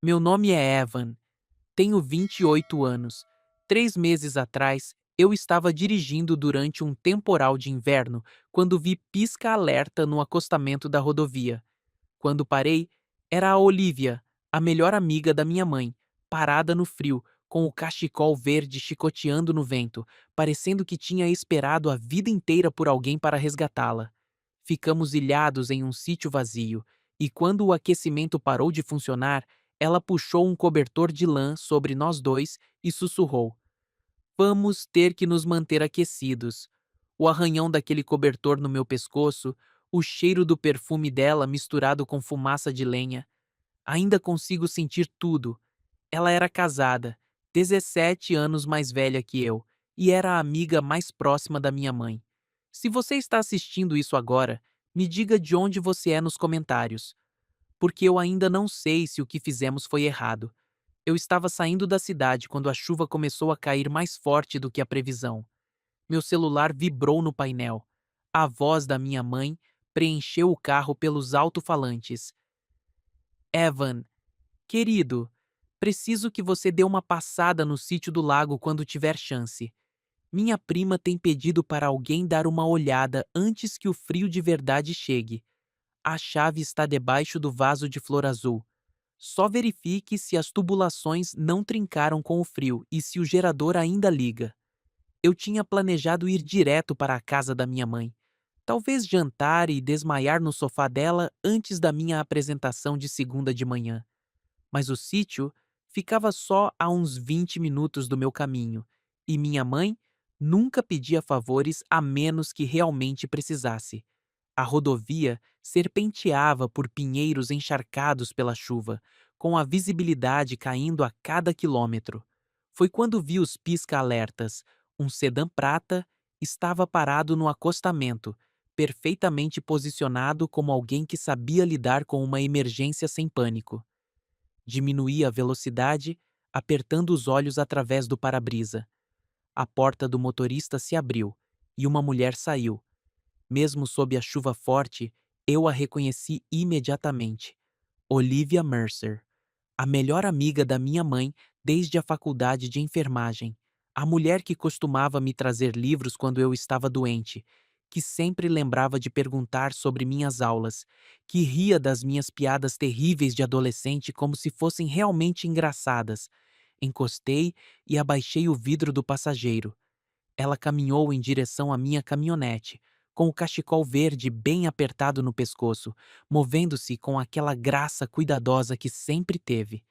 Meu nome é Evan, tenho 28 anos. 3 meses atrás, eu estava dirigindo durante um temporal de inverno quando vi pisca-alerta no acostamento da rodovia. Quando parei, era a Olivia, a melhor amiga da minha mãe, parada no frio, com o cachecol verde chicoteando no vento, parecendo que tinha esperado a vida inteira por alguém para resgatá-la. Ficamos ilhados em um sítio vazio, e quando o aquecimento parou de funcionar, ela puxou um cobertor de lã sobre nós dois e sussurrou: Vamos ter que nos manter aquecidos. O arranhão daquele cobertor no meu pescoço, o cheiro do perfume dela misturado com fumaça de lenha. Ainda consigo sentir tudo. Ela era casada, 17 anos mais velha que eu, e era a amiga mais próxima da minha mãe. Se você está assistindo isso agora, me diga de onde você é nos comentários, porque eu ainda não sei se o que fizemos foi errado. Eu estava saindo da cidade quando a chuva começou a cair mais forte do que a previsão. Meu celular vibrou no painel. A voz da minha mãe preencheu o carro pelos alto-falantes. Evan, querido, preciso que você dê uma passada no sítio do lago quando tiver chance. Minha prima tem pedido para alguém dar uma olhada antes que o frio de verdade chegue. A chave está debaixo do vaso de flor azul. Só verifique se as tubulações não trincaram com o frio e se o gerador ainda liga. Eu tinha planejado ir direto para a casa da minha mãe. Talvez jantar e desmaiar no sofá dela antes da minha apresentação de segunda de manhã. Mas o sítio ficava só a uns 20 minutos do meu caminho, e minha mãe nunca pedia favores a menos que realmente precisasse. A rodovia serpenteava por pinheiros encharcados pela chuva, com a visibilidade caindo a cada quilômetro. Foi quando vi os pisca-alertas. Um sedã prata estava parado no acostamento, perfeitamente posicionado como alguém que sabia lidar com uma emergência sem pânico. Diminuí a velocidade, apertando os olhos através do para-brisa. A porta do motorista se abriu e uma mulher saiu. Mesmo sob a chuva forte, eu a reconheci imediatamente. Olivia Mercer, a melhor amiga da minha mãe desde a faculdade de enfermagem, a mulher que costumava me trazer livros quando eu estava doente, que sempre lembrava de perguntar sobre minhas aulas, que ria das minhas piadas terríveis de adolescente como se fossem realmente engraçadas. Encostei e abaixei o vidro do passageiro. Ela caminhou em direção à minha caminhonete, com o cachecol verde bem apertado no pescoço, movendo-se com aquela graça cuidadosa que sempre teve.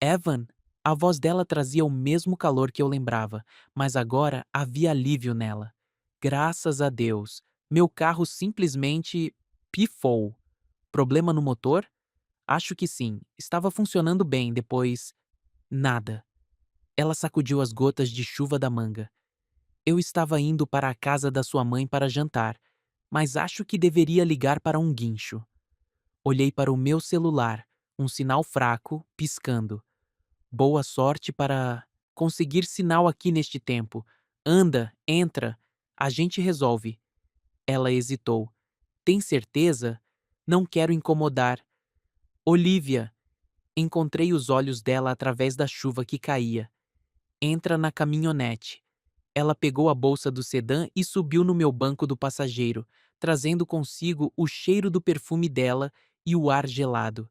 Evan, a voz dela trazia o mesmo calor que eu lembrava, mas agora havia alívio nela. Graças a Deus, meu carro simplesmente pifou. Problema no motor? Acho que sim, estava funcionando bem depois. Nada. Ela sacudiu as gotas de chuva da manga. Eu estava indo para a casa da sua mãe para jantar, mas acho que deveria ligar para um guincho. Olhei para o meu celular, um sinal fraco, piscando. Boa sorte para conseguir sinal aqui neste tempo. Anda, entra, a gente resolve. Ela hesitou. Tem certeza? Não quero incomodar. Olivia, encontrei os olhos dela através da chuva que caía. Entra na caminhonete. Ela pegou a bolsa do sedã e subiu no meu banco do passageiro, trazendo consigo o cheiro do perfume dela e o ar gelado.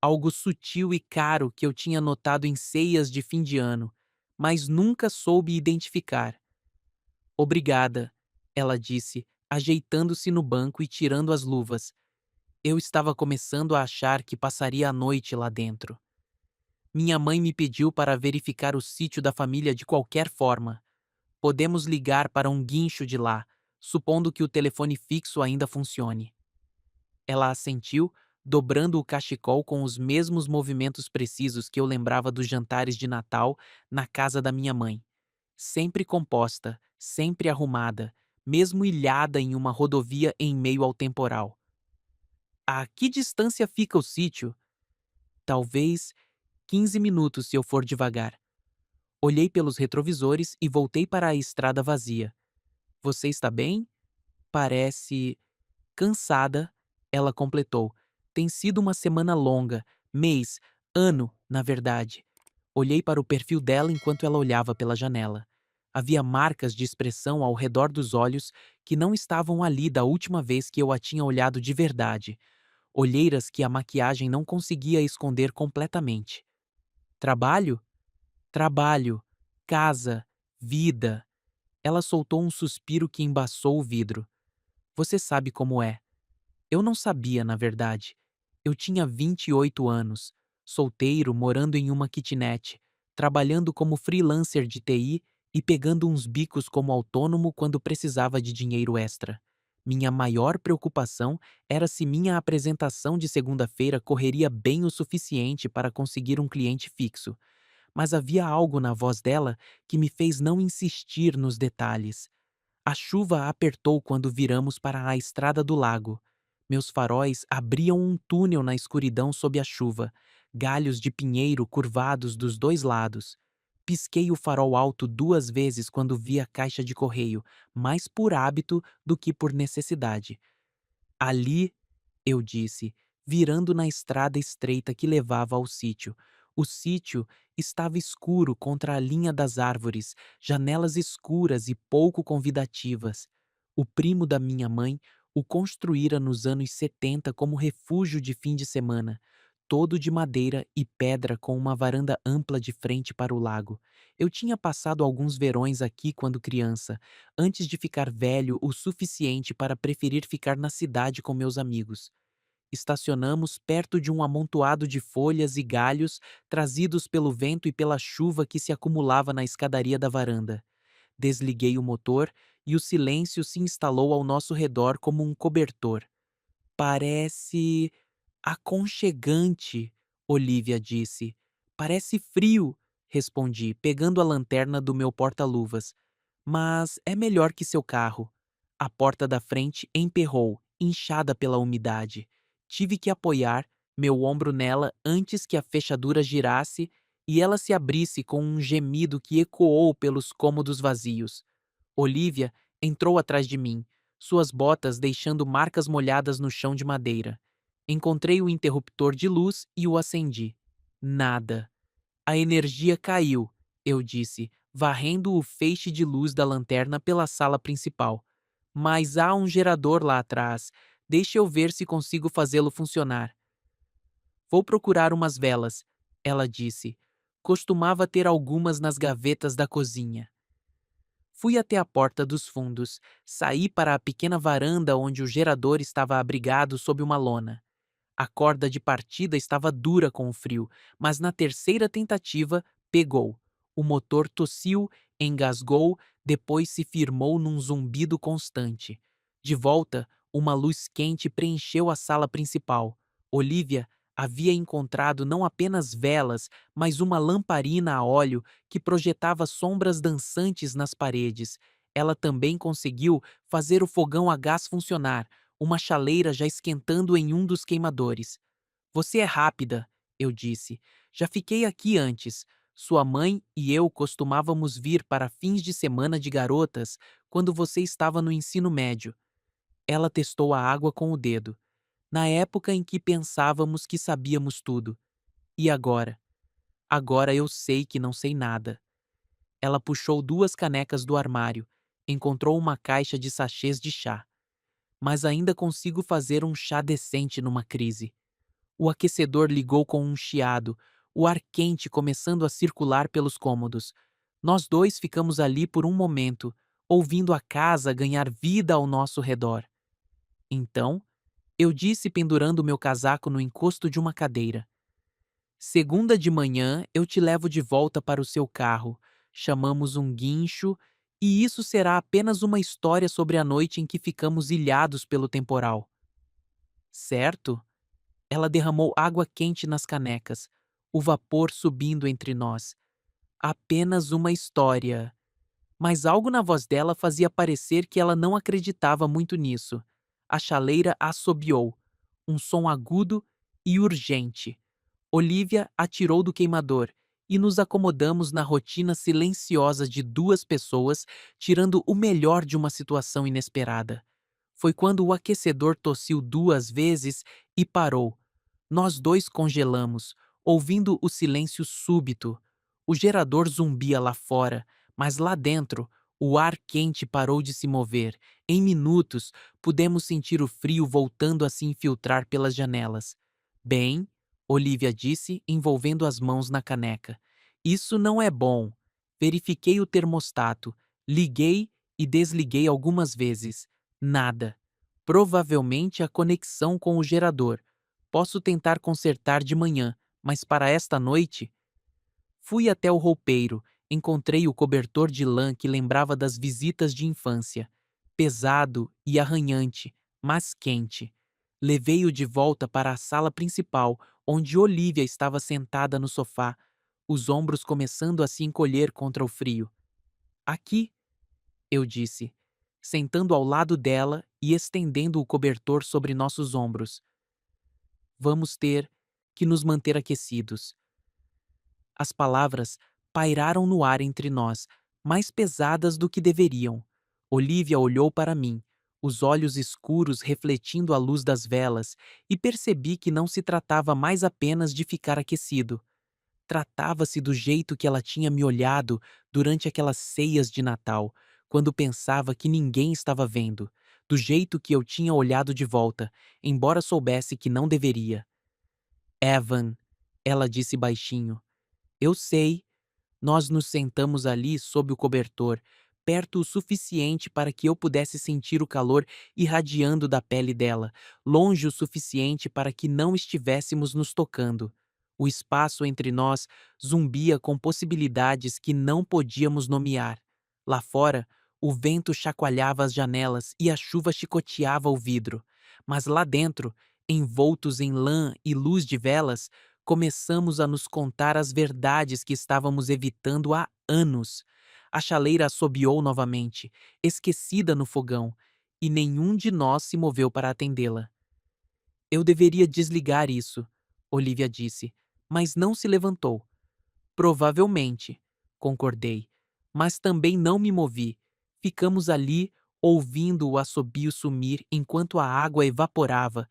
Algo sutil e caro que eu tinha notado em ceias de fim de ano, mas nunca soube identificar. Obrigada, ela disse, ajeitando-se no banco e tirando as luvas. Eu estava começando a achar que passaria a noite lá dentro. Minha mãe me pediu para verificar o sítio da família de qualquer forma. Podemos ligar para um guincho de lá, supondo que o telefone fixo ainda funcione. Ela assentiu, dobrando o cachecol com os mesmos movimentos precisos que eu lembrava dos jantares de Natal na casa da minha mãe. Sempre composta, sempre arrumada, mesmo ilhada em uma rodovia em meio ao temporal. A que distância fica o sítio? Talvez 15 minutos se eu for devagar. Olhei pelos retrovisores e voltei para a estrada vazia. Você está bem? Parece cansada, ela completou. Tem sido uma semana longa, mês, ano, Na verdade, olhei para o perfil dela enquanto ela olhava pela janela. Havia marcas de expressão ao redor dos olhos que não estavam ali da última vez que eu a tinha olhado de verdade. Olheiras que a maquiagem não conseguia esconder completamente. Trabalho? Trabalho. Casa. Vida. Ela soltou um suspiro que embaçou o vidro. Você sabe como é. Eu não sabia, na verdade. Eu tinha 28 anos, solteiro, morando em uma kitnet, trabalhando como freelancer de TI e pegando uns bicos como autônomo quando precisava de dinheiro extra. Minha maior preocupação era se minha apresentação de segunda-feira correria bem o suficiente para conseguir um cliente fixo, mas havia algo na voz dela que me fez não insistir nos detalhes. A chuva apertou quando viramos para a estrada do lago. Meus faróis abriam um túnel na escuridão sob a chuva, galhos de pinheiro curvados dos dois lados. Pisquei o farol alto 2 vezes quando vi a caixa de correio, mais por hábito do que por necessidade. Ali, eu disse, virando na estrada estreita que levava ao sítio. O sítio estava escuro contra a linha das árvores, janelas escuras e pouco convidativas. O primo da minha mãe o construíra nos anos 70 como refúgio de fim de semana, todo de madeira e pedra com uma varanda ampla de frente para o lago. Eu tinha passado alguns verões aqui quando criança, antes de ficar velho o suficiente para preferir ficar na cidade com meus amigos. Estacionamos perto de um amontoado de folhas e galhos trazidos pelo vento e pela chuva que se acumulava na escadaria da varanda. Desliguei o motor e o silêncio se instalou ao nosso redor como um cobertor. Parece aconchegante, Olivia disse. Parece frio, respondi, pegando a lanterna do meu porta-luvas. Mas é melhor que seu carro. A porta da frente emperrou, inchada pela umidade. Tive que apoiar meu ombro nela antes que a fechadura girasse e ela se abrisse com um gemido que ecoou pelos cômodos vazios. Olivia entrou atrás de mim, suas botas deixando marcas molhadas no chão de madeira. Encontrei o interruptor de luz e o acendi. Nada. A energia caiu, eu disse, varrendo o feixe de luz da lanterna pela sala principal. Mas há um gerador lá atrás. Deixe eu ver se consigo fazê-lo funcionar. Vou procurar umas velas, ela disse. Costumava ter algumas nas gavetas da cozinha. Fui até a porta dos fundos, saí para a pequena varanda onde o gerador estava abrigado sob uma lona. A corda de partida estava dura com o frio, mas na terceira tentativa pegou. O motor tossiu, engasgou, depois se firmou num zumbido constante. De volta, uma luz quente preencheu a sala principal. Olivia havia encontrado não apenas velas, mas uma lamparina a óleo que projetava sombras dançantes nas paredes. Ela também conseguiu fazer o fogão a gás funcionar, uma chaleira já esquentando em um dos queimadores. Você é rápida, eu disse. Já fiquei aqui antes. Sua mãe e eu costumávamos vir para fins de semana de garotas quando você estava no ensino médio. Ela testou a água com o dedo. Na época em que pensávamos que sabíamos tudo. E agora? Agora eu sei que não sei nada. Ela puxou 2 canecas do armário. Encontrou uma caixa de sachês de chá. Mas ainda consigo fazer um chá decente numa crise. O aquecedor ligou com um chiado, o ar quente começando a circular pelos cômodos. Nós dois ficamos ali por um momento, ouvindo a casa ganhar vida ao nosso redor. Então, eu disse pendurando meu casaco no encosto de uma cadeira. Segunda de manhã eu te levo de volta para o seu carro. Chamamos um guincho e isso será apenas uma história sobre a noite em que ficamos ilhados pelo temporal. Certo? Ela derramou água quente nas canecas, o vapor subindo entre nós. Apenas uma história. Mas algo na voz dela fazia parecer que ela não acreditava muito nisso. A chaleira assobiou, um som agudo e urgente. Olivia atirou do queimador e nos acomodamos na rotina silenciosa de 2 pessoas, tirando o melhor de uma situação inesperada. Foi quando o aquecedor tossiu 2 vezes e parou. Nós dois congelamos, ouvindo o silêncio súbito. O gerador zumbia lá fora, mas lá dentro, o ar quente parou de se mover. Em minutos, pudemos sentir o frio voltando a se infiltrar pelas janelas. Bem, Olivia disse, envolvendo as mãos na caneca. Isso não é bom. Verifiquei o termostato, liguei e desliguei algumas vezes. Nada. Provavelmente a conexão com o gerador. Posso tentar consertar de manhã, mas para esta noite. Fui até o roupeiro, encontrei o cobertor de lã que lembrava das visitas de infância. Pesado e arranhante, mas quente. Levei-o de volta para a sala principal, onde Olivia estava sentada no sofá, os ombros começando a se encolher contra o frio. Aqui, eu disse, sentando ao lado dela e estendendo o cobertor sobre nossos ombros. Vamos ter que nos manter aquecidos. As palavras pairaram no ar entre nós, mais pesadas do que deveriam. Olivia olhou para mim, os olhos escuros refletindo a luz das velas, e percebi que não se tratava mais apenas de ficar aquecido. Tratava-se do jeito que ela tinha me olhado durante aquelas ceias de Natal, quando pensava que ninguém estava vendo, do jeito que eu tinha olhado de volta, embora soubesse que não deveria. Evan, ela disse baixinho. Eu sei. Nós nos sentamos ali sob o cobertor, perto o suficiente para que eu pudesse sentir o calor irradiando da pele dela, longe o suficiente para que não estivéssemos nos tocando. O espaço entre nós zumbia com possibilidades que não podíamos nomear. Lá fora, o vento chacoalhava as janelas e a chuva chicoteava o vidro. Mas lá dentro, envoltos em lã e luz de velas, começamos a nos contar as verdades que estávamos evitando há anos. A chaleira assobiou novamente, esquecida no fogão, e nenhum de nós se moveu para atendê-la. Eu deveria desligar isso, Olivia disse, mas não se levantou. Provavelmente, concordei, mas também não me movi. Ficamos ali, ouvindo o assobio sumir enquanto a água evaporava,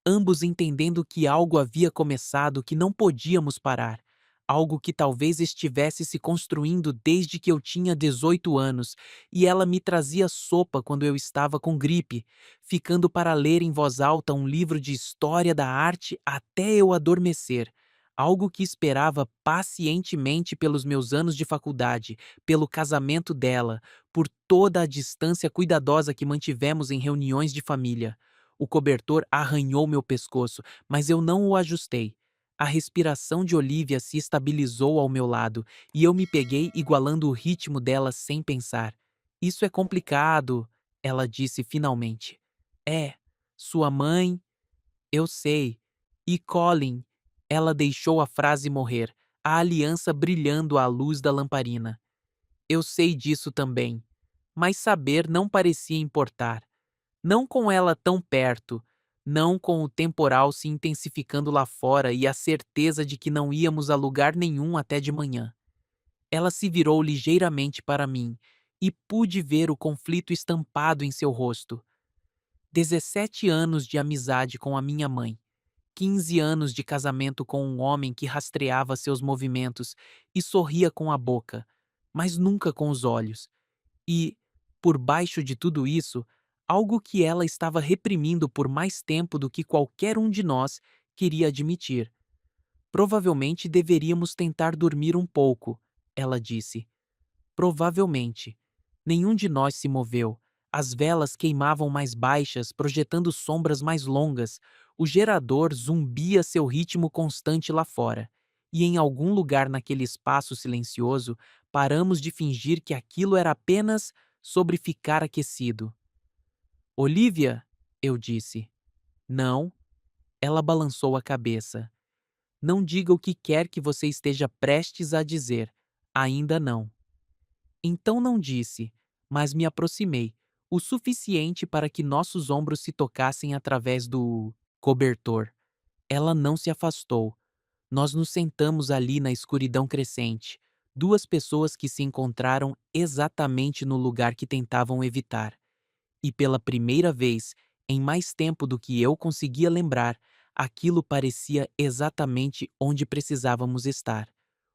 ambos entendendo que algo havia começado que não podíamos parar. Algo que talvez estivesse se construindo desde que eu tinha 18 anos, e ela me trazia sopa quando eu estava com gripe, ficando para ler em voz alta um livro de história da arte até eu adormecer. Algo que esperava pacientemente pelos meus anos de faculdade, pelo casamento dela, por toda a distância cuidadosa que mantivemos em reuniões de família. O cobertor arranhou meu pescoço, mas eu não o ajustei. A respiração de Olivia se estabilizou ao meu lado e eu me peguei igualando o ritmo dela sem pensar. Isso é complicado, ela disse finalmente. É, sua mãe. Eu sei. E Colin. Ela deixou a frase morrer, a aliança brilhando à luz da lamparina. Eu sei disso também. Mas saber não parecia importar. Não com ela tão perto, não com o temporal se intensificando lá fora e a certeza de que não íamos a lugar nenhum até de manhã. Ela se virou ligeiramente para mim e pude ver o conflito estampado em seu rosto. 17 anos de amizade com a minha mãe. 15 anos de casamento com um homem que rastreava seus movimentos e sorria com a boca, mas nunca com os olhos. E, por baixo de tudo isso, algo que ela estava reprimindo por mais tempo do que qualquer um de nós queria admitir. Provavelmente deveríamos tentar dormir um pouco, ela disse. Provavelmente. Nenhum de nós se moveu. As velas queimavam mais baixas, projetando sombras mais longas. O gerador zumbia seu ritmo constante lá fora. E em algum lugar naquele espaço silencioso, paramos de fingir que aquilo era apenas sobre ficar aquecido. Olivia, eu disse. Não. Ela balançou a cabeça. Não diga o que quer que você esteja prestes a dizer. Ainda não. Então não disse, mas me aproximei, o suficiente para que nossos ombros se tocassem através do cobertor. Ela não se afastou. Nós nos sentamos ali na escuridão crescente, duas pessoas que se encontraram exatamente no lugar que tentavam evitar. E pela primeira vez, em mais tempo do que eu conseguia lembrar, Aquilo parecia exatamente onde precisávamos estar.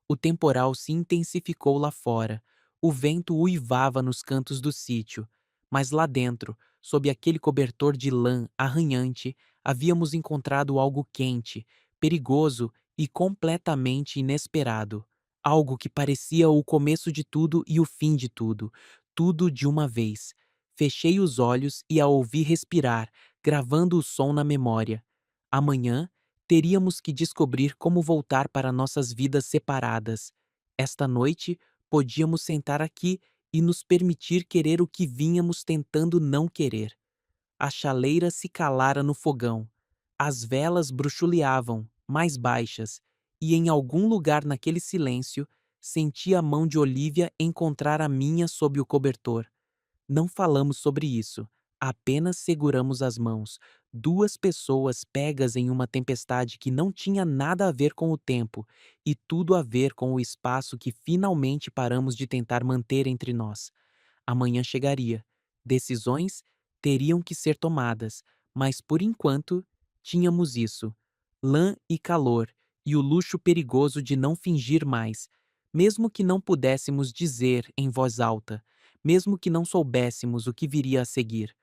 O temporal se intensificou lá fora. O vento uivava nos cantos do sítio, mas lá dentro, sob aquele cobertor de lã arranhante, havíamos encontrado algo quente, perigoso e completamente inesperado. Algo que parecia o começo de tudo e o fim de tudo, tudo de uma vez. Fechei os olhos e a ouvi respirar, gravando o som na memória. Amanhã, teríamos que descobrir como voltar para nossas vidas separadas. Esta noite, podíamos sentar aqui e nos permitir querer o que vínhamos tentando não querer. A chaleira se calara no fogão. As velas bruxuleavam, mais baixas, e em algum lugar naquele silêncio, senti a mão de Olivia encontrar a minha sob o cobertor. Não falamos sobre isso, apenas seguramos as mãos, duas pessoas pegas em uma tempestade que não tinha nada a ver com o tempo e tudo a ver com o espaço que finalmente paramos de tentar manter entre nós. Amanhã chegaria. Decisões teriam que ser tomadas, mas por enquanto tínhamos isso: lã e calor, e o luxo perigoso de não fingir mais, mesmo que não pudéssemos dizer em voz alta, mesmo que não soubéssemos o que viria a seguir.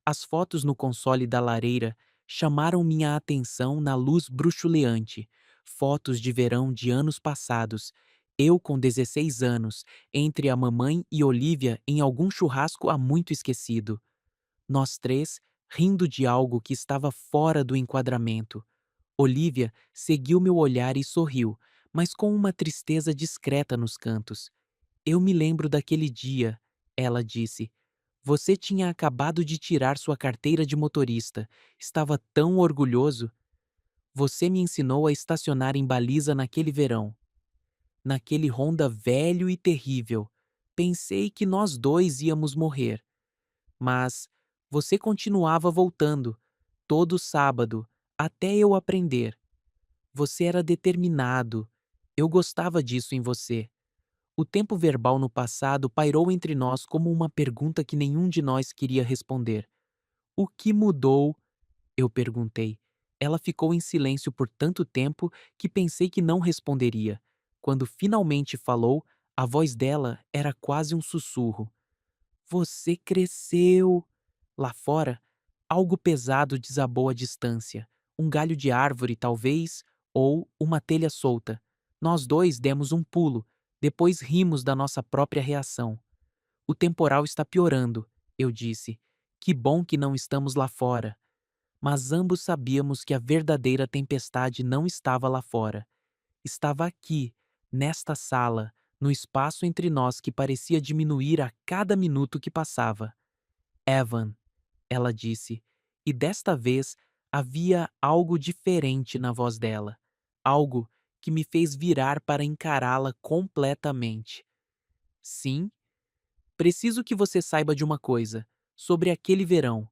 As fotos no console da lareira chamaram minha atenção na luz bruxuleante. Fotos de verão de anos passados. Eu com 16 anos, entre a mamãe e Olivia em algum churrasco há muito esquecido. Nós três, rindo de algo que estava fora do enquadramento. Olivia seguiu meu olhar e sorriu, mas com uma tristeza discreta nos cantos. Eu me lembro daquele dia, ela disse. Você tinha acabado de tirar sua carteira de motorista. Estava tão orgulhoso. Você me ensinou a estacionar em baliza naquele verão. Naquele Honda velho e terrível. Pensei que nós dois íamos morrer. Mas você continuava voltando, todo sábado, até eu aprender. Você era determinado. Eu gostava disso em você. O tempo verbal no passado pairou entre nós como uma pergunta que nenhum de nós queria responder. O que mudou? Eu perguntei. Ela ficou em silêncio por tanto tempo que pensei que não responderia. Quando finalmente falou, a voz dela era quase um sussurro. Você cresceu. Lá fora, algo pesado desabou à distância. Um galho de árvore, talvez, ou uma telha solta. Nós dois demos um pulo, depois rimos da nossa própria reação. O temporal está piorando, eu disse. Que bom que não estamos lá fora. Mas ambos sabíamos que a verdadeira tempestade não estava lá fora. Estava aqui, nesta sala, no espaço entre nós que parecia diminuir a cada minuto que passava. Evan, ela disse, e desta vez havia algo diferente na voz dela. Algo que me fez virar para encará-la completamente. Sim, preciso que você saiba de uma coisa. Sobre aquele verão,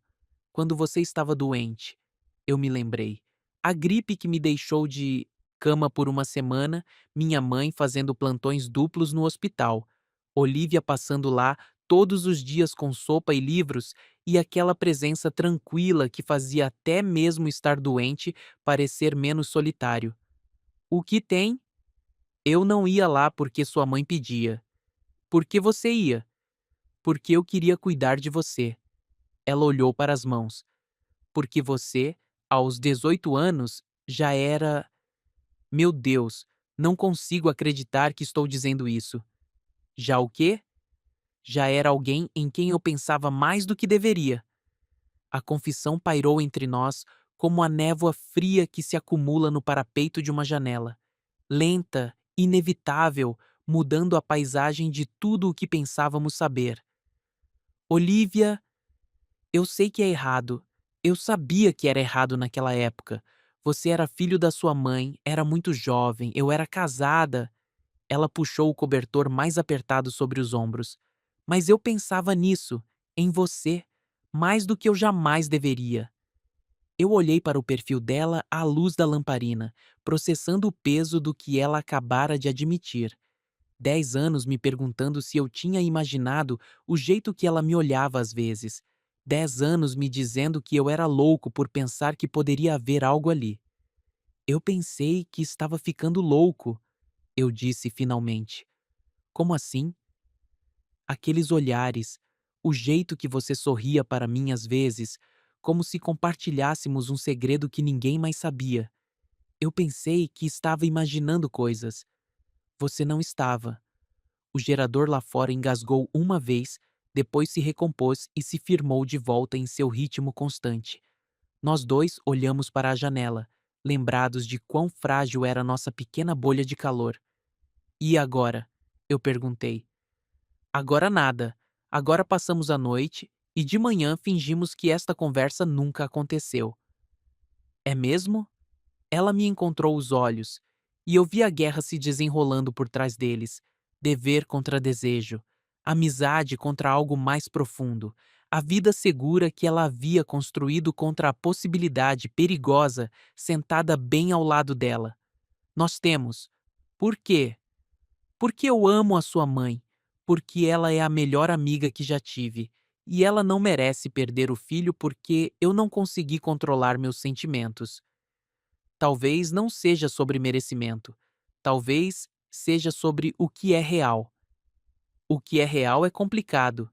quando você estava doente, eu me lembrei. A gripe que me deixou de cama por uma semana, minha mãe fazendo plantões duplos no hospital, Olivia passando lá todos os dias com sopa e livros e aquela presença tranquila que fazia até mesmo estar doente parecer menos solitário. O que tem? Eu não ia lá porque sua mãe pedia. Por que você ia? Porque eu queria cuidar de você. Ela olhou para as mãos. Porque você, aos 18 anos, já era. Meu Deus, não consigo acreditar que estou dizendo isso. Já o quê? Já era alguém em quem eu pensava mais do que deveria. A confissão pairou entre nós como a névoa fria que se acumula no parapeito de uma janela. Lenta, inevitável, mudando a paisagem de tudo o que pensávamos saber. Olivia, eu sei que é errado. Eu sabia que era errado naquela época. Você era filho da sua mãe, era muito jovem, eu era casada. Ela puxou o cobertor mais apertado sobre os ombros. Mas eu pensava nisso, em você, mais do que eu jamais deveria. Eu olhei para o perfil dela à luz da lamparina, processando o peso do que ela acabara de admitir. 10 anos me perguntando se eu tinha imaginado o jeito que ela me olhava às vezes. 10 anos me dizendo que eu era louco por pensar que poderia haver algo ali. Eu pensei que estava ficando louco, eu disse finalmente. Como assim? Aqueles olhares, o jeito que você sorria para mim às vezes, como se compartilhássemos um segredo que ninguém mais sabia. Eu pensei que estava imaginando coisas. Você não estava. O gerador lá fora engasgou uma vez, depois se recompôs e se firmou de volta em seu ritmo constante. Nós dois olhamos para a janela, lembrados de quão frágil era nossa pequena bolha de calor. E agora? Eu perguntei. Agora nada. Agora passamos a noite e de manhã fingimos que esta conversa nunca aconteceu. É mesmo? Ela me encontrou os olhos, e eu vi a guerra se desenrolando por trás deles. Dever contra desejo, amizade contra algo mais profundo, a vida segura que ela havia construído contra a possibilidade perigosa sentada bem ao lado dela. Nós temos. Por quê? Porque eu amo a sua mãe, porque ela é a melhor amiga que já tive, e ela não merece perder o filho porque eu não consegui controlar meus sentimentos. Talvez não seja sobre merecimento. Talvez seja sobre o que é real. O que é real é complicado.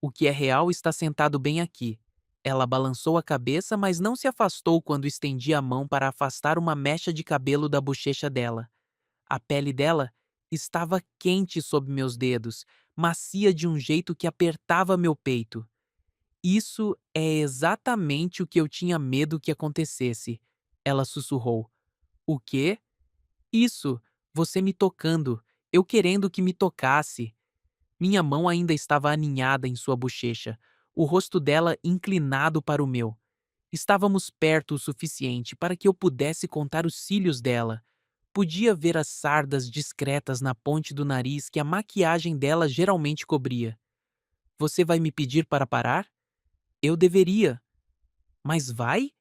O que é real está sentado bem aqui. Ela balançou a cabeça, mas não se afastou quando estendi a mão para afastar uma mecha de cabelo da bochecha dela. A pele dela estava quente sob meus dedos, macia de um jeito que apertava meu peito. Isso é exatamente o que eu tinha medo que acontecesse. Ela sussurrou. O quê? Isso, você me tocando, eu querendo que me tocasse. Minha mão ainda estava aninhada em sua bochecha, o rosto dela inclinado para o meu. Estávamos perto o suficiente para que eu pudesse contar os cílios dela. Podia ver as sardas discretas na ponte do nariz que a maquiagem dela geralmente cobria. Você vai me pedir para parar? Eu deveria. Mas vai?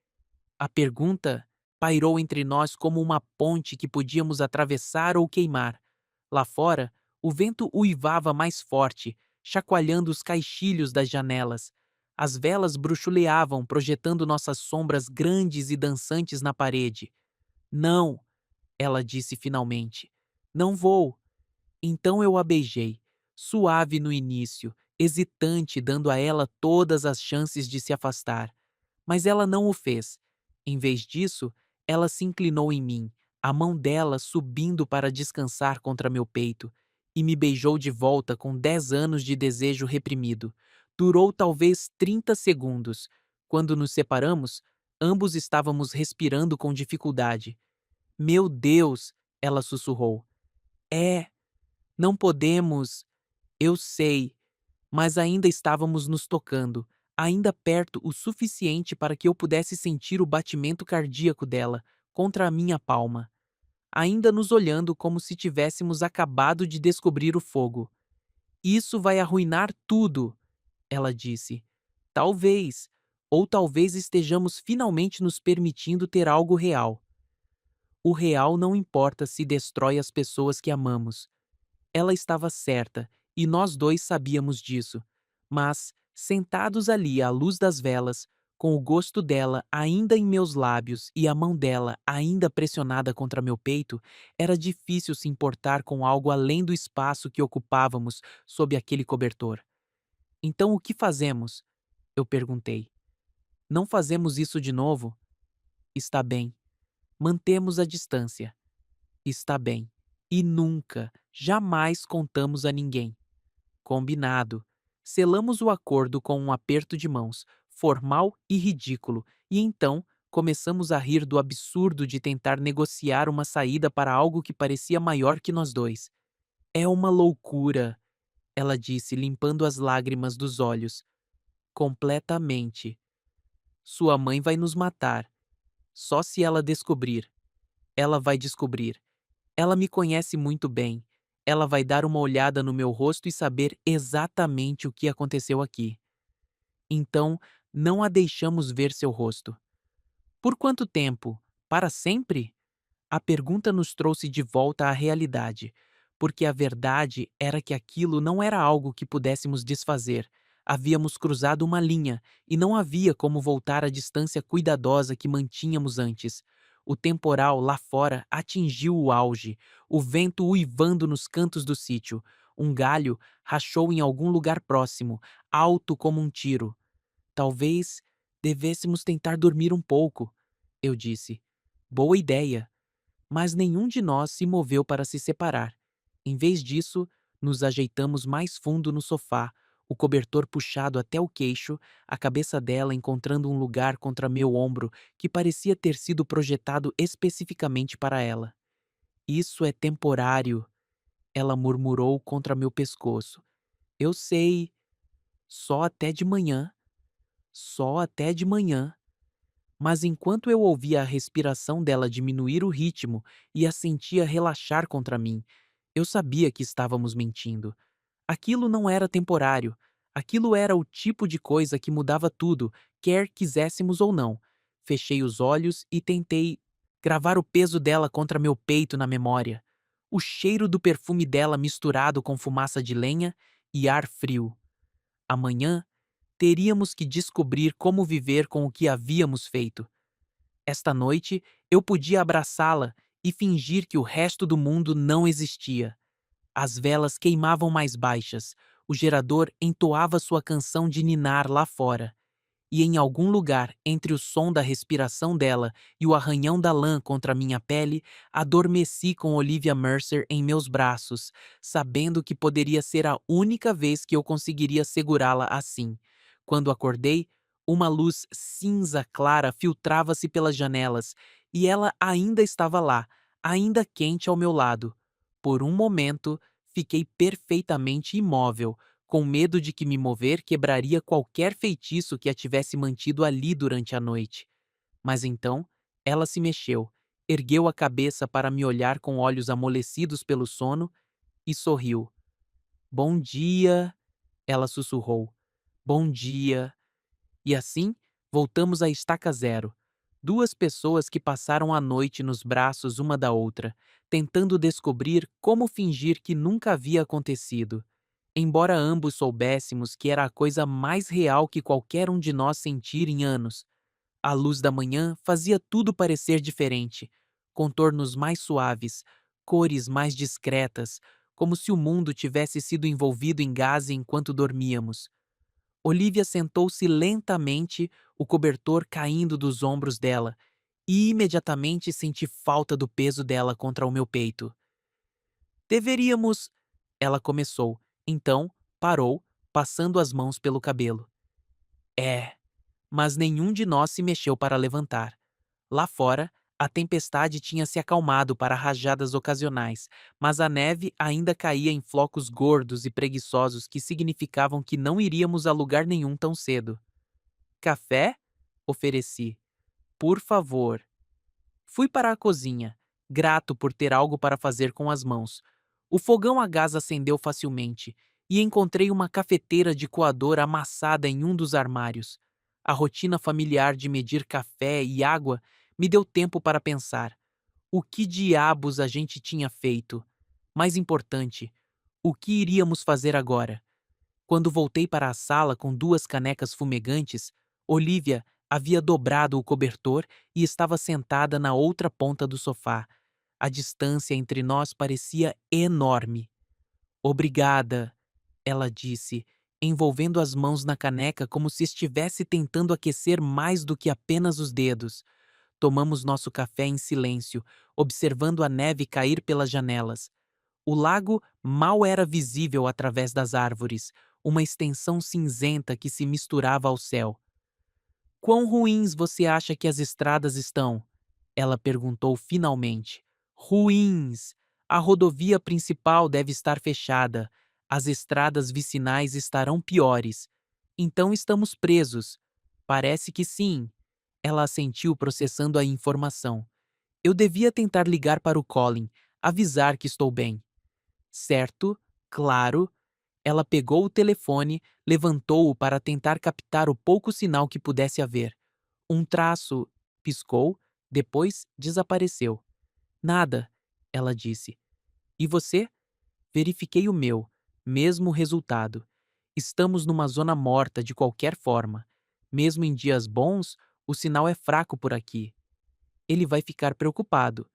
A pergunta pairou entre nós como uma ponte que podíamos atravessar ou queimar. Lá fora, o vento uivava mais forte, chacoalhando os caixilhos das janelas. As velas bruxuleavam, projetando nossas sombras grandes e dançantes na parede. Não, ela disse finalmente. Não vou. Então eu a beijei, suave no início, hesitante, dando a ela todas as chances de se afastar. Mas ela não o fez. Em vez disso, ela se inclinou em mim, a mão dela subindo para descansar contra meu peito, e me beijou de volta com 10 anos de desejo reprimido. Durou talvez 30 segundos. Quando nos separamos, ambos estávamos respirando com dificuldade. Meu Deus, ela sussurrou. É, não podemos. Eu sei, mas ainda estávamos nos tocando, ainda perto o suficiente para que eu pudesse sentir o batimento cardíaco dela contra a minha palma, ainda nos olhando como se tivéssemos acabado de descobrir o fogo. Isso vai arruinar tudo, ela disse. Talvez, ou talvez estejamos finalmente nos permitindo ter algo real. O real não importa se destrói as pessoas que amamos. Ela estava certa, e nós dois sabíamos disso. Mas, sentados ali à luz das velas, com o gosto dela ainda em meus lábios e a mão dela ainda pressionada contra meu peito, era difícil se importar com algo além do espaço que ocupávamos sob aquele cobertor. Então o que fazemos? Eu perguntei. Não fazemos isso de novo? Está bem. Mantemos a distância. Está bem. E nunca, jamais contamos a ninguém. Combinado. Selamos o acordo com um aperto de mãos, formal e ridículo, e então começamos a rir do absurdo de tentar negociar uma saída para algo que parecia maior que nós dois. É uma loucura, ela disse, limpando as lágrimas dos olhos. Completamente. Sua mãe vai nos matar. Só se ela descobrir. Ela vai descobrir. Ela me conhece muito bem. Ela vai dar uma olhada no meu rosto e saber exatamente o que aconteceu aqui. Então, não a deixamos ver seu rosto. Por quanto tempo? Para sempre? A pergunta nos trouxe de volta à realidade, porque a verdade era que aquilo não era algo que pudéssemos desfazer. Havíamos cruzado uma linha e não havia como voltar à distância cuidadosa que mantínhamos antes. O temporal lá fora atingiu o auge, o vento uivando nos cantos do sítio. Um galho rachou em algum lugar próximo, alto como um tiro. Talvez devêssemos tentar dormir um pouco, eu disse. Boa ideia. Mas nenhum de nós se moveu para se separar. Em vez disso, nos ajeitamos mais fundo no sofá, o cobertor puxado até o queixo, a cabeça dela encontrando um lugar contra meu ombro que parecia ter sido projetado especificamente para ela. Isso é temporário, ela murmurou contra meu pescoço. Eu sei, só até de manhã, só até de manhã. Mas enquanto eu ouvia a respiração dela diminuir o ritmo e a sentia relaxar contra mim, eu sabia que estávamos mentindo. Aquilo não era temporário. Aquilo era o tipo de coisa que mudava tudo, quer quiséssemos ou não. Fechei os olhos e tentei gravar o peso dela contra meu peito na memória. O cheiro do perfume dela misturado com fumaça de lenha e ar frio. Amanhã, teríamos que descobrir como viver com o que havíamos feito. Esta noite, eu podia abraçá-la e fingir que o resto do mundo não existia. As velas queimavam mais baixas, o gerador entoava sua canção de ninar lá fora, e em algum lugar entre o som da respiração dela e o arranhão da lã contra minha pele, adormeci com Olivia Mercer em meus braços, sabendo que poderia ser a única vez que eu conseguiria segurá-la assim. Quando acordei, uma luz cinza clara filtrava-se pelas janelas, e ela ainda estava lá, ainda quente ao meu lado. Por um momento, fiquei perfeitamente imóvel, com medo de que me mover quebraria qualquer feitiço que a tivesse mantido ali durante a noite. Mas então, ela se mexeu, ergueu a cabeça para me olhar com olhos amolecidos pelo sono e sorriu. Bom dia, ela sussurrou. Bom dia. E assim, voltamos à estaca zero. Duas pessoas que passaram a noite nos braços uma da outra, tentando descobrir como fingir que nunca havia acontecido. Embora ambos soubéssemos que era a coisa mais real que qualquer um de nós sentir em anos, a luz da manhã fazia tudo parecer diferente. Contornos mais suaves, cores mais discretas, como se o mundo tivesse sido envolvido em gás enquanto dormíamos. Olivia sentou-se lentamente, o cobertor caindo dos ombros dela, e imediatamente senti falta do peso dela contra o meu peito. Deveríamos. Ela começou, então parou, passando as mãos pelo cabelo. É. Mas nenhum de nós se mexeu para levantar. Lá fora, a tempestade tinha se acalmado para rajadas ocasionais, mas a neve ainda caía em flocos gordos e preguiçosos que significavam que não iríamos a lugar nenhum tão cedo. Café? Ofereci. Por favor. Fui para a cozinha, grato por ter algo para fazer com as mãos. O fogão a gás acendeu facilmente e encontrei uma cafeteira de coador amassada em um dos armários. A rotina familiar de medir café e água me deu tempo para pensar. O que diabos a gente tinha feito? Mais importante, o que iríamos fazer agora? Quando voltei para a sala com duas canecas fumegantes, Olivia havia dobrado o cobertor e estava sentada na outra ponta do sofá. A distância entre nós parecia enorme. Obrigada, ela disse, envolvendo as mãos na caneca como se estivesse tentando aquecer mais do que apenas os dedos. Tomamos nosso café em silêncio, observando a neve cair pelas janelas. O lago mal era visível através das árvores, uma extensão cinzenta que se misturava ao céu. Quão ruins você acha que as estradas estão? Ela perguntou finalmente. Ruins! A rodovia principal deve estar fechada. As estradas vicinais estarão piores. Então estamos presos. Parece que sim. Ela assentiu processando a informação. Eu devia tentar ligar para o Colin, avisar que estou bem. Certo, claro. Ela pegou o telefone, levantou-o para tentar captar o pouco sinal que pudesse haver. Um traço piscou, depois desapareceu. Nada, ela disse. E você? Verifiquei o meu, mesmo resultado. Estamos numa zona morta de qualquer forma. Mesmo em dias bons, o sinal é fraco por aqui. ele vai ficar preocupado.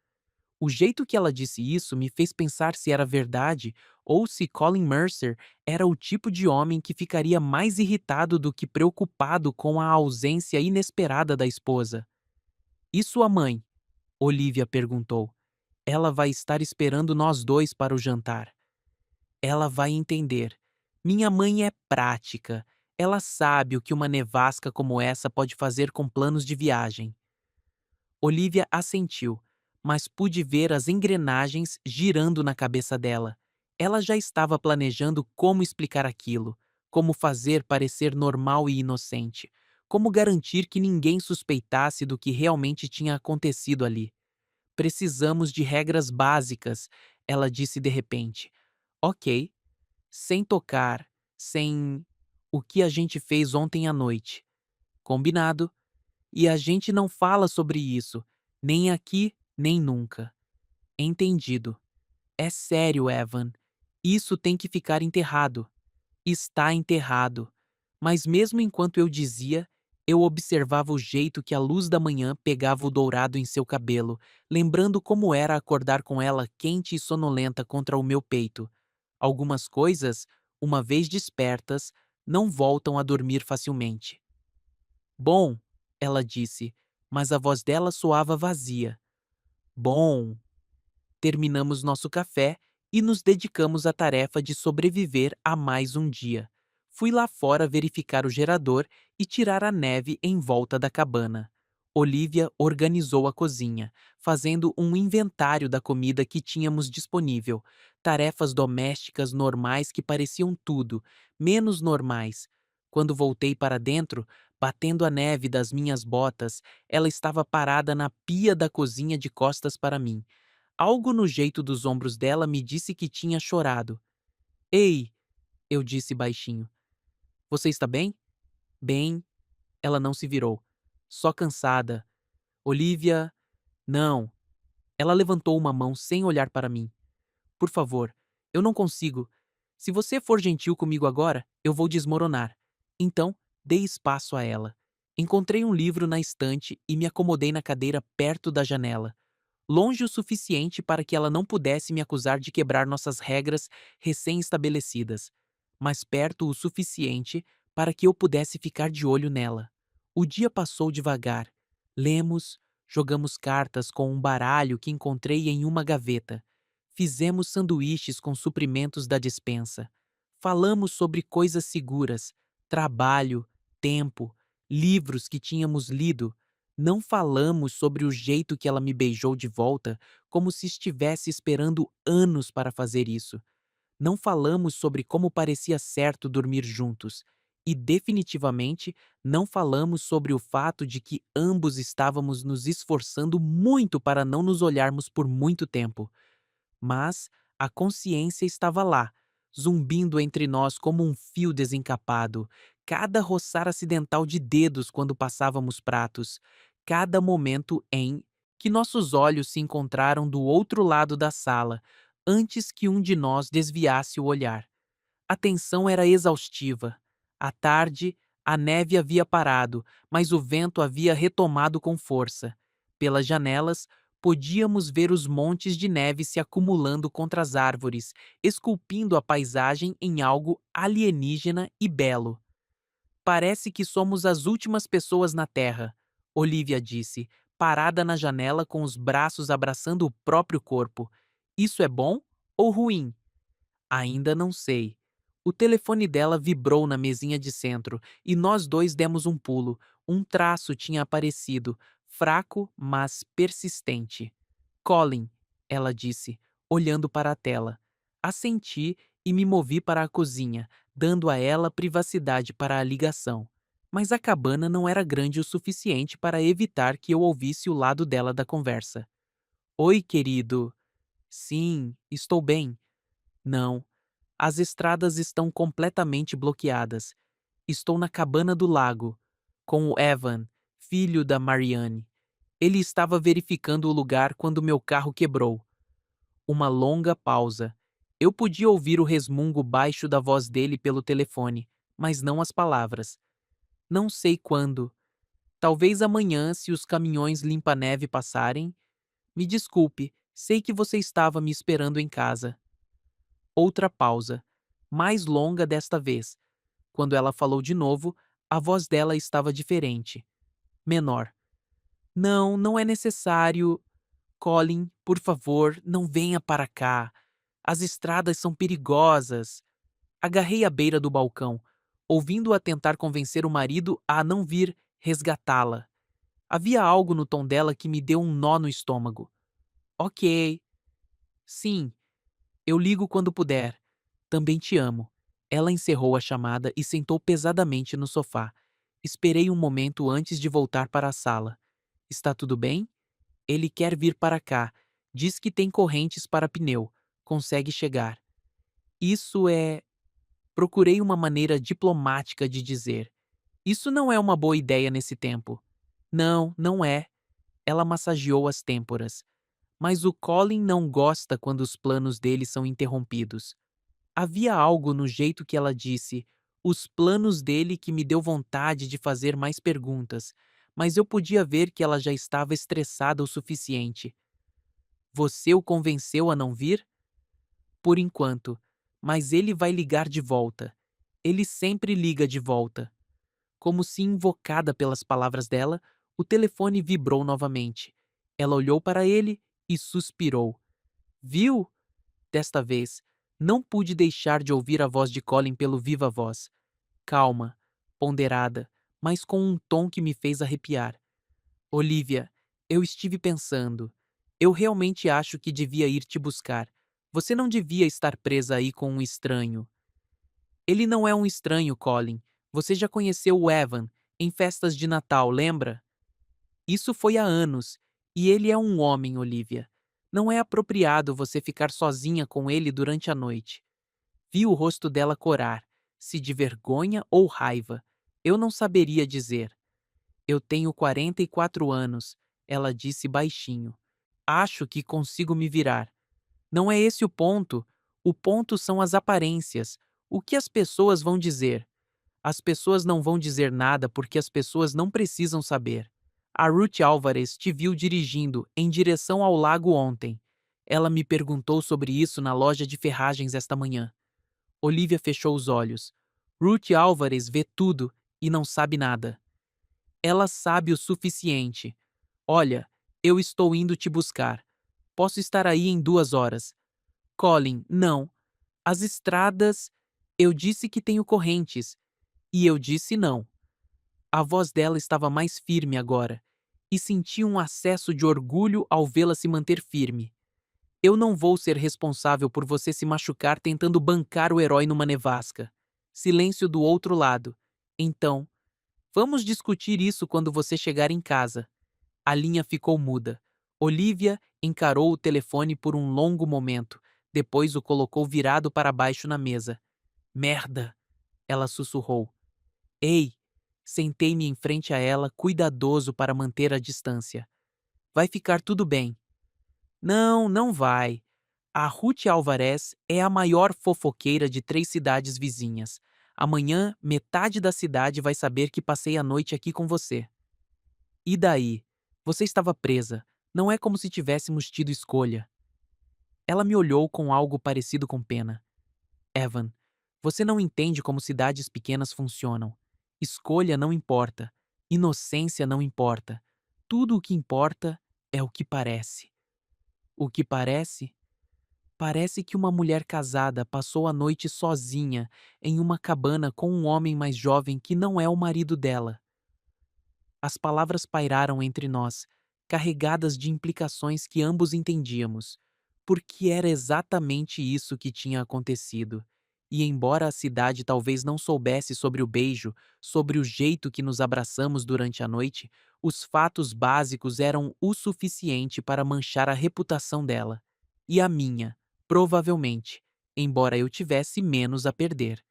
O jeito que ela disse isso me fez pensar se era verdade ou se Colin Mercer era o tipo de homem que ficaria mais irritado do que preocupado com a ausência inesperada da esposa. E sua mãe? Olivia perguntou. Ela vai estar esperando nós dois para o jantar. Ela vai entender. Minha mãe é prática. Ela sabe o que uma nevasca como essa pode fazer com planos de viagem. Olivia assentiu, mas pude ver as engrenagens girando na cabeça dela. Ela já estava planejando como explicar aquilo, como fazer parecer normal e inocente, como garantir que ninguém suspeitasse do que realmente tinha acontecido ali. Precisamos de regras básicas, ela disse de repente. Ok, sem tocar, sem o que a gente fez ontem à noite. Combinado? E a gente não fala sobre isso, nem aqui, nem nunca. Entendido. É sério, Evan. Isso tem que ficar enterrado. Está enterrado. Mas mesmo enquanto eu dizia, eu observava o jeito que a luz da manhã pegava o dourado em seu cabelo, lembrando como era acordar com ela quente e sonolenta contra o meu peito. Algumas coisas, uma vez despertas, não voltam a dormir facilmente. Bom, ela disse, mas a voz dela soava vazia. Bom. Terminamos nosso café e nos dedicamos à tarefa de sobreviver a mais um dia. Fui lá fora verificar o gerador e tirar a neve em volta da cabana. Olivia organizou a cozinha, fazendo um inventário da comida que tínhamos disponível. Tarefas domésticas normais que pareciam tudo, menos normais. Quando voltei para dentro, batendo a neve das minhas botas, ela estava parada na pia da cozinha de costas para mim. Algo no jeito dos ombros dela me disse que tinha chorado. Ei, eu disse baixinho. Você está bem? Bem, ela não se virou. Só cansada. Olivia, não. Ela levantou uma mão sem olhar para mim. Por favor, eu não consigo. Se você for gentil comigo agora, eu vou desmoronar. Então, dei espaço a ela. Encontrei um livro na estante e me acomodei na cadeira perto da janela. Longe o suficiente para que ela não pudesse me acusar de quebrar nossas regras recém-estabelecidas, mas perto o suficiente para que eu pudesse ficar de olho nela. O dia passou devagar. Lemos, jogamos cartas com um baralho que encontrei em uma gaveta. Fizemos sanduíches com suprimentos da despensa. Falamos sobre coisas seguras, trabalho, tempo, livros que tínhamos lido. Não falamos sobre o jeito que ela me beijou de volta, como se estivesse esperando anos para fazer isso. Não falamos sobre como parecia certo dormir juntos. E definitivamente não falamos sobre o fato de que ambos estávamos nos esforçando muito para não nos olharmos por muito tempo. Mas a consciência estava lá, zumbindo entre nós como um fio desencapado, cada roçar acidental de dedos quando passávamos pratos, cada momento em que nossos olhos se encontraram do outro lado da sala, antes que um de nós desviasse o olhar. A tensão era exaustiva. À tarde, a neve havia parado, mas o vento havia retomado com força. Pelas janelas, podíamos ver os montes de neve se acumulando contra as árvores, esculpindo a paisagem em algo alienígena e belo. Parece que somos as últimas pessoas na Terra, Olivia disse, parada na janela com os braços abraçando o próprio corpo. Isso é bom ou ruim? Ainda não sei. O telefone dela vibrou na mesinha de centro e nós dois demos um pulo. Um traço tinha aparecido, fraco, mas persistente. Colin, ela disse, olhando para a tela. Assenti e me movi para a cozinha, dando a ela privacidade para a ligação. Mas a cabana não era grande o suficiente para evitar que eu ouvisse o lado dela da conversa. Oi, querido. Sim, estou bem. Não. As estradas estão completamente bloqueadas. Estou na cabana do lago, com o Evan, filho da Marianne. Ele estava verificando o lugar quando meu carro quebrou. Uma longa pausa. Eu podia ouvir o resmungo baixo da voz dele pelo telefone, mas não as palavras. Não sei quando. Talvez amanhã, se os caminhões limpa-neve passarem. Me desculpe, sei que você estava me esperando em casa. Outra pausa, mais longa desta vez. Quando ela falou de novo, a voz dela estava diferente, menor. Não, não é necessário. Colin, por favor, não venha para cá. As estradas são perigosas. Agarrei a beira do balcão, ouvindo-a tentar convencer o marido a não vir resgatá-la. Havia algo no tom dela que me deu um nó no estômago. Ok. Sim, eu ligo quando puder. Também te amo. Ela encerrou a chamada e sentou pesadamente no sofá. Esperei um momento antes de voltar para a sala. Está tudo bem? Ele quer vir para cá. Diz que tem correntes para pneu. Consegue chegar. Isso é. Procurei uma maneira diplomática de dizer. Isso não é uma boa ideia nesse tempo. Não, não é. Ela massageou as têmporas. Mas o Colin não gosta quando os planos dele são interrompidos. Havia algo no jeito que ela disse, os planos dele que me deu vontade de fazer mais perguntas, mas eu podia ver que ela já estava estressada o suficiente. Você o convenceu a não vir? Por enquanto, mas ele vai ligar de volta. Ele sempre liga de volta. Como se invocada pelas palavras dela, o telefone vibrou novamente. Ela olhou para ele e suspirou. Viu? Desta vez, não pude deixar de ouvir a voz de Colin pelo viva-voz. Calma, ponderada, mas com um tom que me fez arrepiar. Olivia, eu estive pensando. Eu realmente acho que devia ir te buscar. Você não devia estar presa aí com um estranho. Ele não é um estranho, Colin. Você já conheceu o Evan, em festas de Natal, lembra? Isso foi há anos, e ele é um homem, Olivia. Não é apropriado você ficar sozinha com ele durante a noite. Vi o rosto dela corar, se de vergonha ou raiva. Eu não saberia dizer. Eu tenho 44 anos, ela disse baixinho. Acho que consigo me virar. Não é esse o ponto. O ponto são as aparências. O que as pessoas vão dizer? As pessoas não vão dizer nada porque as pessoas não precisam saber. A Ruth Álvares te viu dirigindo em direção ao lago ontem. Ela me perguntou sobre isso na loja de ferragens esta manhã. Olivia fechou os olhos. Ruth Álvares vê tudo e não sabe nada. Ela sabe o suficiente. Olha, eu estou indo te buscar. Posso estar aí em 2 horas. Colin, não. As estradas. Eu disse que tenho correntes. E eu disse não. A voz dela estava mais firme agora, e senti um acesso de orgulho ao vê-la se manter firme. Eu não vou ser responsável por você se machucar tentando bancar o herói numa nevasca. Silêncio do outro lado. Então, vamos discutir isso quando você chegar em casa. A linha ficou muda. Olivia encarou o telefone por um longo momento, depois o colocou virado para baixo na mesa. Merda! Ela sussurrou. Ei! Sentei-me em frente a ela, cuidadoso para manter a distância. Vai ficar tudo bem. Não, não vai. A Ruth Alvarez é a maior fofoqueira de 3 cidades vizinhas. Amanhã, metade da cidade vai saber que passei a noite aqui com você. E daí? Você estava presa. Não é como se tivéssemos tido escolha. Ela me olhou com algo parecido com pena. Evan, você não entende como cidades pequenas funcionam. Escolha não importa. Inocência não importa. Tudo o que importa é o que parece. O que parece? Parece que uma mulher casada passou a noite sozinha em uma cabana com um homem mais jovem que não é o marido dela. As palavras pairaram entre nós, carregadas de implicações que ambos entendíamos, porque era exatamente isso que tinha acontecido. E embora a cidade talvez não soubesse sobre o beijo, sobre o jeito que nos abraçamos durante a noite, os fatos básicos eram o suficiente para manchar a reputação dela. E a minha, provavelmente, embora eu tivesse menos a perder.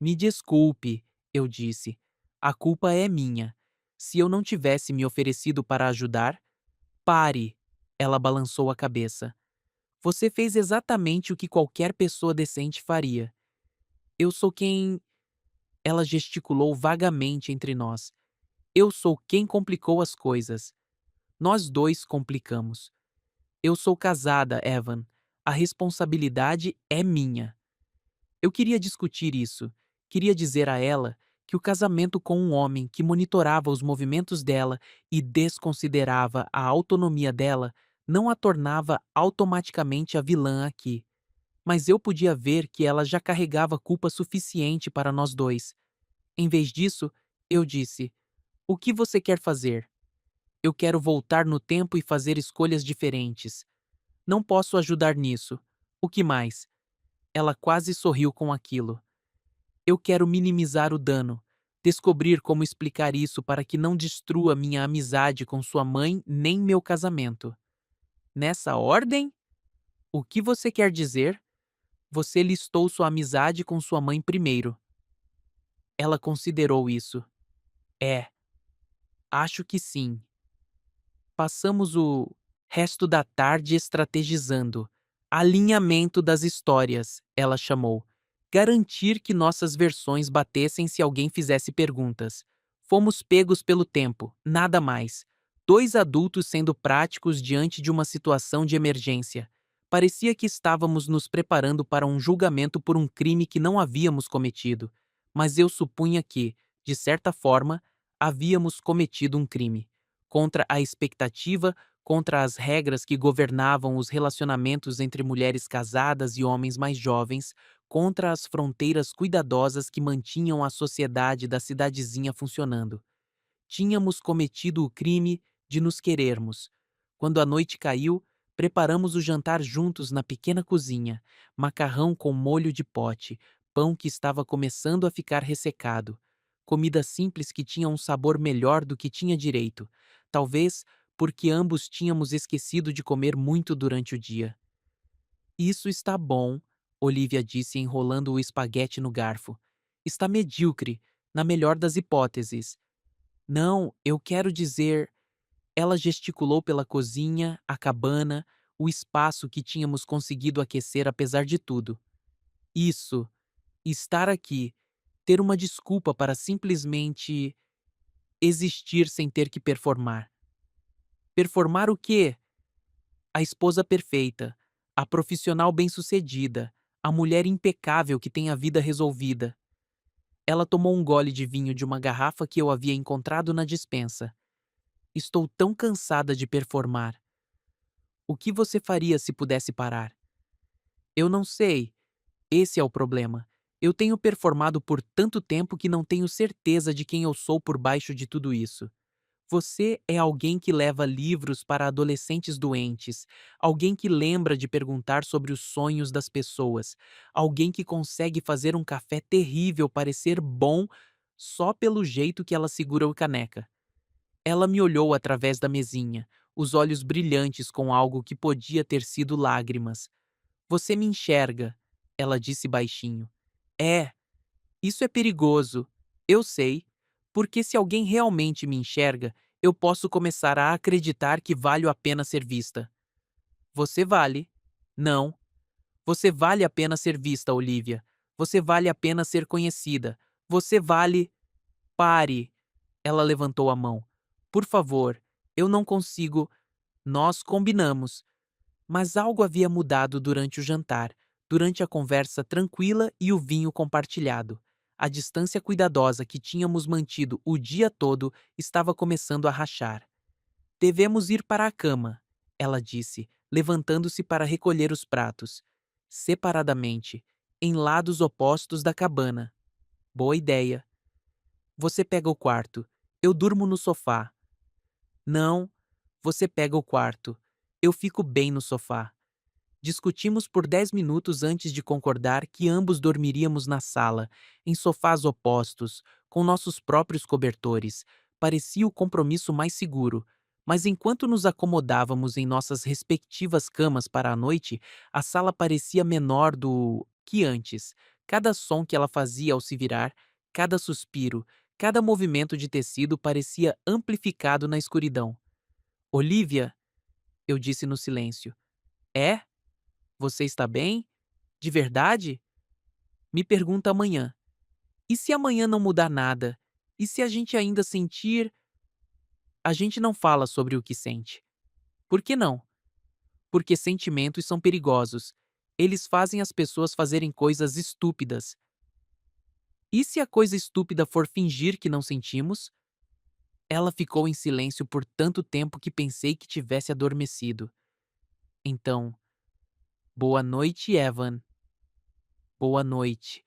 Me desculpe, eu disse. A culpa é minha. Se eu não tivesse me oferecido para ajudar, pare. Ela balançou a cabeça. Você fez exatamente o que qualquer pessoa decente faria. Eu sou quem. Ela gesticulou vagamente entre nós. Eu sou quem complicou as coisas. Nós dois complicamos. Eu sou casada, Evan. A responsabilidade é minha. Eu queria discutir isso. Queria dizer a ela que o casamento com um homem que monitorava os movimentos dela e desconsiderava a autonomia dela não a tornava automaticamente a vilã aqui. Mas eu podia ver que ela já carregava culpa suficiente para nós dois. Em vez disso, eu disse: O que você quer fazer? Eu quero voltar no tempo e fazer escolhas diferentes. Não posso ajudar nisso. O que mais? Ela quase sorriu com aquilo. Eu quero minimizar o dano. Descobrir como explicar isso para que não destrua minha amizade com sua mãe nem meu casamento. Nessa ordem? O que você quer dizer? Você listou sua amizade com sua mãe primeiro. Ela considerou isso. É, acho que sim. Passamos o resto da tarde estrategizando. Alinhamento das histórias, ela chamou. Garantir que nossas versões batessem se alguém fizesse perguntas. Fomos pegos pelo tempo, nada mais. Dois adultos sendo práticos diante de uma situação de emergência. Parecia que estávamos nos preparando para um julgamento por um crime que não havíamos cometido. Mas eu supunha que, de certa forma, havíamos cometido um crime contra a expectativa, contra as regras que governavam os relacionamentos entre mulheres casadas e homens mais jovens, contra as fronteiras cuidadosas que mantinham a sociedade da cidadezinha funcionando. Tínhamos cometido o crime de nos querermos. Quando a noite caiu, preparamos o jantar juntos na pequena cozinha, macarrão com molho de pote, pão que estava começando a ficar ressecado. Comida simples que tinha um sabor melhor do que tinha direito, talvez porque ambos tínhamos esquecido de comer muito durante o dia. Isso está bom, Olivia disse enrolando o espaguete no garfo. Está medíocre, na melhor das hipóteses. Não, eu quero dizer. Ela gesticulou pela cozinha, a cabana, o espaço que tínhamos conseguido aquecer apesar de tudo. Isso, estar aqui, ter uma desculpa para simplesmente existir sem ter que performar. Performar o quê? A esposa perfeita, a profissional bem-sucedida, a mulher impecável que tem a vida resolvida. Ela tomou um gole de vinho de uma garrafa que eu havia encontrado na despensa. Estou tão cansada de performar. O que você faria se pudesse parar? Eu não sei. Esse é o problema. Eu tenho performado por tanto tempo que não tenho certeza de quem eu sou por baixo de tudo isso. Você é alguém que leva livros para adolescentes doentes, alguém que lembra de perguntar sobre os sonhos das pessoas, alguém que consegue fazer um café terrível parecer bom só pelo jeito que ela segura o caneca. Ela me olhou através da mesinha, os olhos brilhantes com algo que podia ter sido lágrimas. Você me enxerga, ela disse baixinho. É, isso é perigoso. Eu sei, porque se alguém realmente me enxerga, eu posso começar a acreditar que valho a pena ser vista. Você vale. Não. Você vale a pena ser vista, Olivia. Você vale a pena ser conhecida. Você vale. Pare. Ela levantou a mão. Por favor, eu não consigo. Nós combinamos. Mas algo havia mudado durante o jantar, durante a conversa tranquila e o vinho compartilhado. A distância cuidadosa que tínhamos mantido o dia todo estava começando a rachar. Devemos ir para a cama, ela disse, levantando-se para recolher os pratos. Separadamente, em lados opostos da cabana. Boa ideia. Você pega o quarto. Eu durmo no sofá. Não, você pega o quarto. Eu fico bem no sofá. Discutimos por 10 minutos antes de concordar que ambos dormiríamos na sala, em sofás opostos, com nossos próprios cobertores. Parecia o compromisso mais seguro. Mas enquanto nos acomodávamos em nossas respectivas camas para a noite, a sala parecia menor do que antes. Cada som que ela fazia ao se virar, cada suspiro, cada movimento de tecido parecia amplificado na escuridão. Olivia, eu disse no silêncio. É? Você está bem? De verdade? Me pergunta amanhã. E se amanhã não mudar nada? E se a gente ainda sentir? a gente não fala sobre o que sente. Por que não? Porque sentimentos são perigosos. Eles fazem as pessoas fazerem coisas estúpidas. E se a coisa estúpida for fingir que não sentimos? Ela ficou em silêncio por tanto tempo que pensei que tivesse adormecido. Então, boa noite, Evan. Boa noite.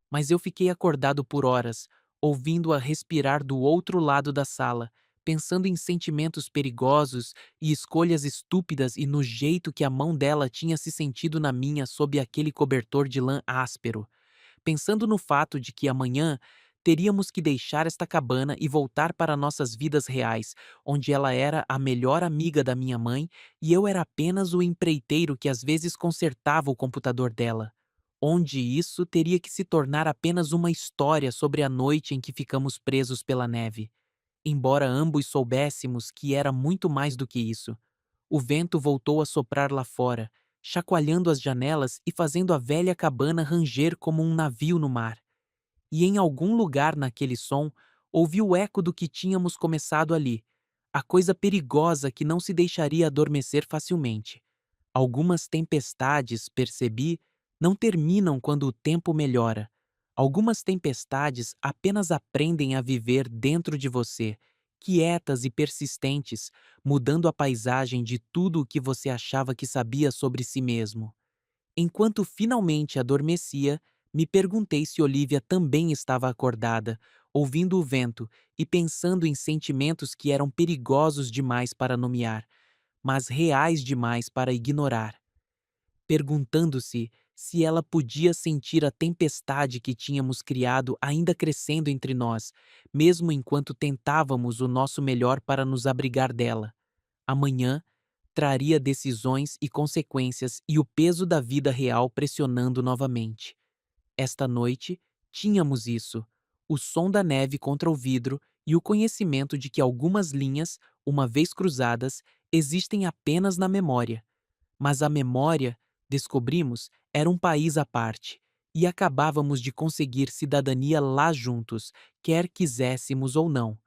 Mas eu fiquei acordado por horas, ouvindo-a respirar do outro lado da sala, pensando em sentimentos perigosos e escolhas estúpidas e no jeito que a mão dela tinha se sentido na minha sob aquele cobertor de lã áspero, pensando no fato de que amanhã teríamos que deixar esta cabana e voltar para nossas vidas reais, onde ela era a melhor amiga da minha mãe e eu era apenas o empreiteiro que às vezes consertava o computador dela. Onde isso teria que se tornar apenas uma história sobre a noite em que ficamos presos pela neve. Embora ambos soubéssemos que era muito mais do que isso. O vento voltou a soprar lá fora, chacoalhando as janelas e fazendo a velha cabana ranger como um navio no mar. E em algum lugar naquele som, ouvi o eco do que tínhamos começado ali, a coisa perigosa que não se deixaria adormecer facilmente. Algumas tempestades, percebi, não terminam quando o tempo melhora. Algumas tempestades apenas aprendem a viver dentro de você, quietas e persistentes, mudando a paisagem de tudo o que você achava que sabia sobre si mesmo. Enquanto finalmente adormecia, me perguntei se Olivia também estava acordada, ouvindo o vento e pensando em sentimentos que eram perigosos demais para nomear, mas reais demais para ignorar, perguntando-se se ela podia sentir a tempestade que tínhamos criado ainda crescendo entre nós, mesmo enquanto tentávamos o nosso melhor para nos abrigar dela. Amanhã traria decisões e consequências e o peso da vida real pressionando novamente. Esta noite, tínhamos isso: o som da neve contra o vidro e o conhecimento de que algumas linhas, uma vez cruzadas, existem apenas na memória. Mas a memória, descobrimos, era um país à parte, e acabávamos de conseguir cidadania lá juntos, quer quiséssemos ou não.